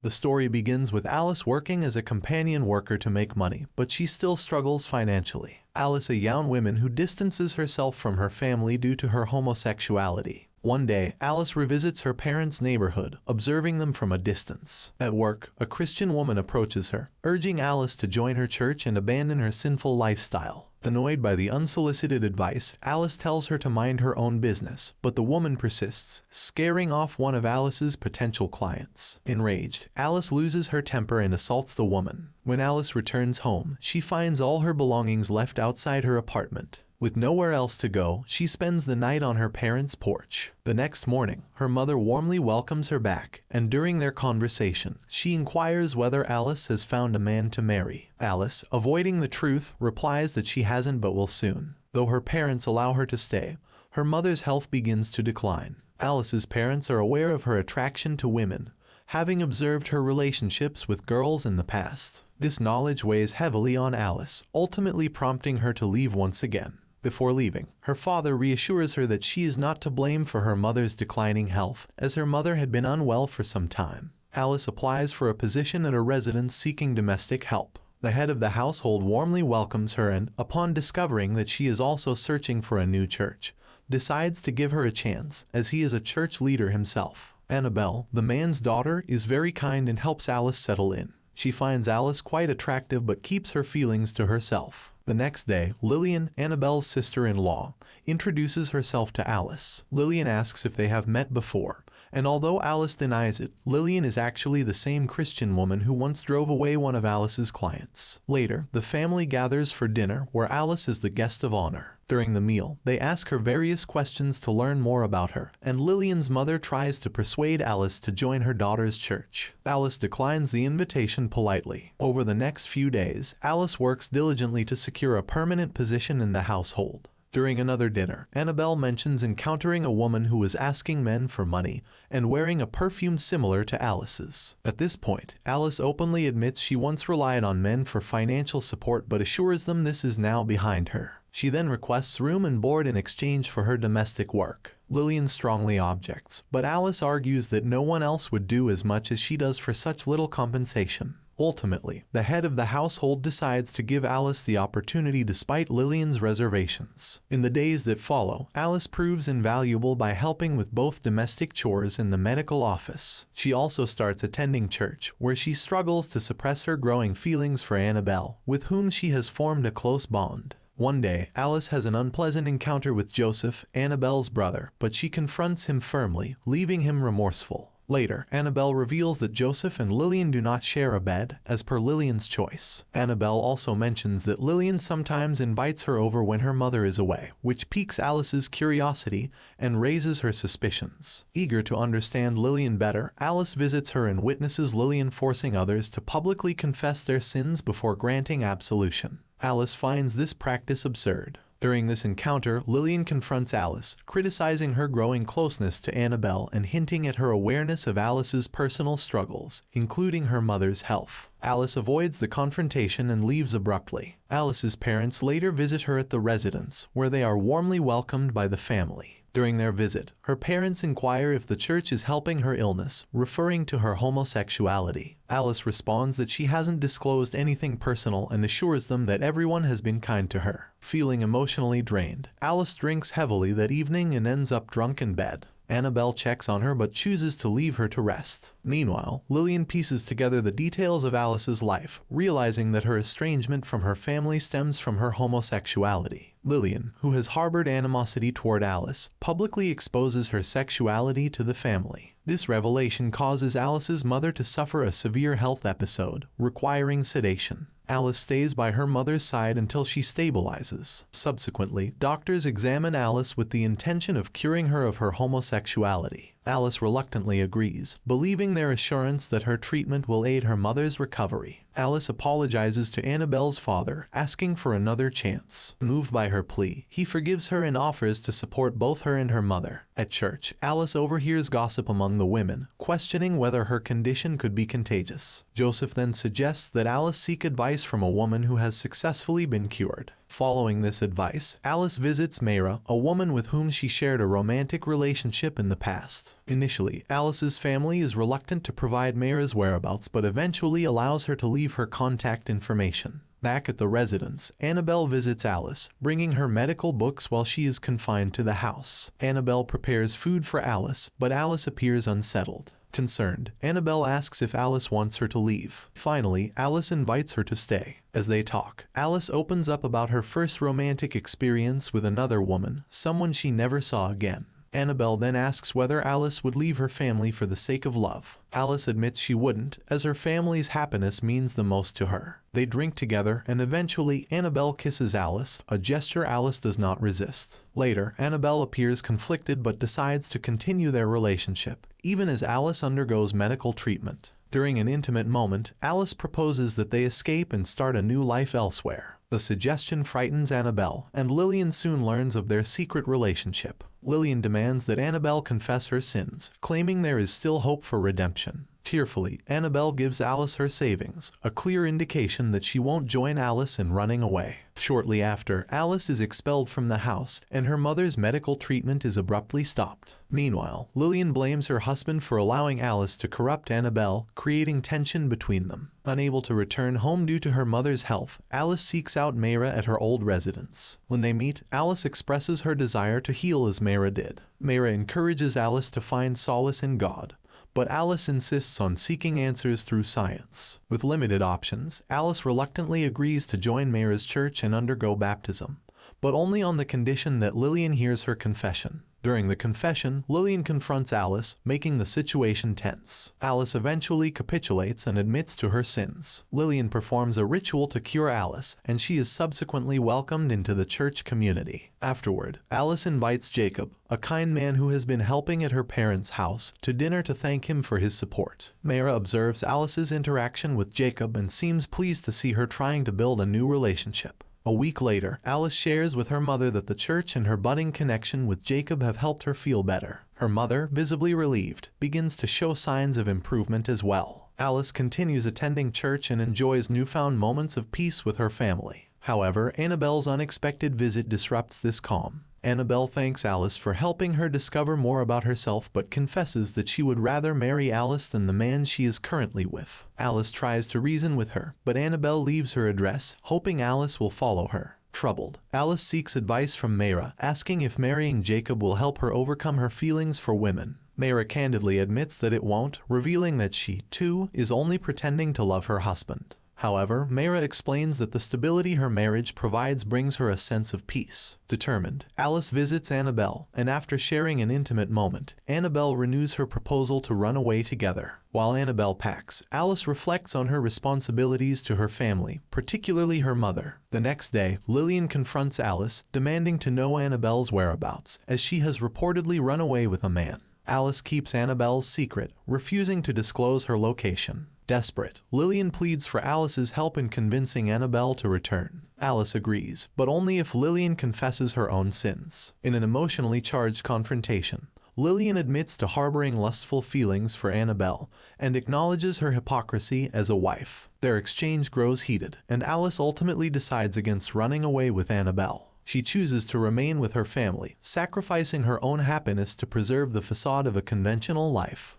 The story begins with Alice working as a companion worker to make money, but she still struggles financially. Alice, a young woman who distances herself from her family due to her homosexuality. One day, Alice revisits her parents' neighborhood, observing them from a distance. At work, a Christian woman approaches her, urging Alice to join her church and abandon her sinful lifestyle. Annoyed by the unsolicited advice, Alice tells her to mind her own business, but the woman persists, scaring off one of Alice's potential clients. Enraged, Alice loses her temper and assaults the woman. When Alice returns home, she finds all her belongings left outside her apartment. With nowhere else to go, she spends the night on her parents' porch. The next morning, her mother warmly welcomes her back, and during their conversation, she inquires whether Alice has found a man to marry. Alice, avoiding the truth, replies that she hasn't but will soon. Though her parents allow her to stay, her mother's health begins to decline. Alice's parents are aware of her attraction to women, having observed her relationships with girls in the past. This knowledge weighs heavily on Alice, ultimately prompting her to leave once again. Before leaving, her father reassures her that she is not to blame for her mother's declining health, as her mother had been unwell for some time. Alice applies for a position at a residence seeking domestic help. The head of the household warmly welcomes her and, upon discovering that she is also searching for a new church, decides to give her a chance, as he is a church leader himself. Annabelle, the man's daughter, is very kind and helps Alice settle in. She finds Alice quite attractive but keeps her feelings to herself. The next day, Lillian, Annabelle's sister-in-law, introduces herself to Alice. Lillian asks if they have met before, and although Alice denies it, Lillian is actually the same Christian woman who once drove away one of Alice's clients. Later, the family gathers for dinner, where Alice is the guest of honor. During the meal, they ask her various questions to learn more about her, and Lillian's mother tries to persuade Alice to join her daughter's church. Alice declines the invitation politely. Over the next few days, Alice works diligently to secure a permanent position in the household. During another dinner, Annabelle mentions encountering a woman who was asking men for money and wearing a perfume similar to Alice's. At this point, Alice openly admits she once relied on men for financial support but assures them this is now behind her. She then requests room and board in exchange for her domestic work. Lillian strongly objects, but Alice argues that no one else would do as much as she does for such little compensation. Ultimately, the head of the household decides to give Alice the opportunity despite Lillian's reservations. In the days that follow, Alice proves invaluable by helping with both domestic chores and the medical office. She also starts attending church, where she struggles to suppress her growing feelings for Annabelle, with whom she has formed a close bond. One day, Alice has an unpleasant encounter with Joseph, Annabelle's brother, but she confronts him firmly, leaving him remorseful. Later, Annabelle reveals that Joseph and Lillian do not share a bed, as per Lillian's choice. Annabelle also mentions that Lillian sometimes invites her over when her mother is away, which piques Alice's curiosity and raises her suspicions. Eager to understand Lillian better, Alice visits her and witnesses Lillian forcing others to publicly confess their sins before granting absolution. Alice finds this practice absurd. During this encounter, Lillian confronts Alice, criticizing her growing closeness to Annabelle and hinting at her awareness of Alice's personal struggles, including her mother's health. Alice avoids the confrontation and leaves abruptly. Alice's parents later visit her at the residence, where they are warmly welcomed by the family. During their visit, her parents inquire if the church is helping her illness, referring to her homosexuality. Alice responds that she hasn't disclosed anything personal and assures them that everyone has been kind to her. Feeling emotionally drained, Alice drinks heavily that evening and ends up drunk in bed. Annabelle checks on her but chooses to leave her to rest. Meanwhile, Lillian pieces together the details of Alice's life, realizing that her estrangement from her family stems from her homosexuality. Lillian, who has harbored animosity toward Alice, publicly exposes her sexuality to the family. This revelation causes Alice's mother to suffer a severe health episode, requiring sedation. Alice stays by her mother's side until she stabilizes. Subsequently, doctors examine Alice with the intention of curing her of her homosexuality. Alice reluctantly agrees, believing their assurance that her treatment will aid her mother's recovery. Alice apologizes to Annabelle's father, asking for another chance. Moved by her plea, he forgives her and offers to support both her and her mother. At church, Alice overhears gossip among the women, questioning whether her condition could be contagious. Joseph then suggests that Alice seek advice advice from a woman who has successfully been cured. Following this advice, Alice visits Mayra, a woman with whom she shared a romantic relationship in the past. Initially, Alice's family is reluctant to provide Mayra's whereabouts but eventually allows her to leave her contact information. Back at the residence, Annabelle visits Alice, bringing her medical books while she is confined to the house. Annabelle prepares food for Alice, but Alice appears unsettled. Concerned, Annabelle asks if Alice wants her to leave. Finally, Alice invites her to stay. As they talk, Alice opens up about her first romantic experience with another woman, someone she never saw again. Annabelle then asks whether Alice would leave her family for the sake of love. Alice admits she wouldn't, as her family's happiness means the most to her. They drink together, and eventually Annabelle kisses Alice, a gesture Alice does not resist. Later, Annabelle appears conflicted but decides to continue their relationship, even as Alice undergoes medical treatment. During an intimate moment, Alice proposes that they escape and start a new life elsewhere. The suggestion frightens Annabelle, and Lillian soon learns of their secret relationship. Lillian demands that Annabelle confess her sins, claiming there is still hope for redemption. Tearfully, Annabelle gives Alice her savings, a clear indication that she won't join Alice in running away. Shortly after, Alice is expelled from the house, and her mother's medical treatment is abruptly stopped. Meanwhile, Lillian blames her husband for allowing Alice to corrupt Annabelle, creating tension between them. Unable to return home due to her mother's health, Alice seeks out Mayra at her old residence. When they meet, Alice expresses her desire to heal as Mayra did. Mayra encourages Alice to find solace in God, but Alice insists on seeking answers through science. With limited options, Alice reluctantly agrees to join Mayra's church and undergo baptism, but only on the condition that Lillian hears her confession. During the confession, Lillian confronts Alice, making the situation tense. Alice eventually capitulates and admits to her sins. Lillian performs a ritual to cure Alice, and she is subsequently welcomed into the church community. Afterward, Alice invites Jacob, a kind man who has been helping at her parents' house, to dinner to thank him for his support. Mayra observes Alice's interaction with Jacob and seems pleased to see her trying to build a new relationship. A week later, Alice shares with her mother that the church and her budding connection with Jacob have helped her feel better. Her mother, visibly relieved, begins to show signs of improvement as well. Alice continues attending church and enjoys newfound moments of peace with her family. However, Annabelle's unexpected visit disrupts this calm. Annabelle thanks Alice for helping her discover more about herself but confesses that she would rather marry Alice than the man she is currently with. Alice tries to reason with her, but Annabelle leaves her address, hoping Alice will follow her. Troubled, Alice seeks advice from Mayra, asking if marrying Jacob will help her overcome her feelings for women. Mayra candidly admits that it won't, revealing that she, too, is only pretending to love her husband. However, Mayra explains that the stability her marriage provides brings her a sense of peace. Determined, Alice visits Annabelle, and after sharing an intimate moment, Annabelle renews her proposal to run away together. While Annabelle packs, Alice reflects on her responsibilities to her family, particularly her mother. The next day, Lillian confronts Alice, demanding to know Annabelle's whereabouts, as she has reportedly run away with a man. Alice keeps Annabelle's secret, refusing to disclose her location. Desperate, Lillian pleads for Alice's help in convincing Annabelle to return. Alice agrees, but only if Lillian confesses her own sins. In an emotionally charged confrontation, Lillian admits to harboring lustful feelings for Annabelle and acknowledges her hypocrisy as a wife. Their exchange grows heated, and Alice ultimately decides against running away with Annabelle. She chooses to remain with her family, sacrificing her own happiness to preserve the facade of a conventional life.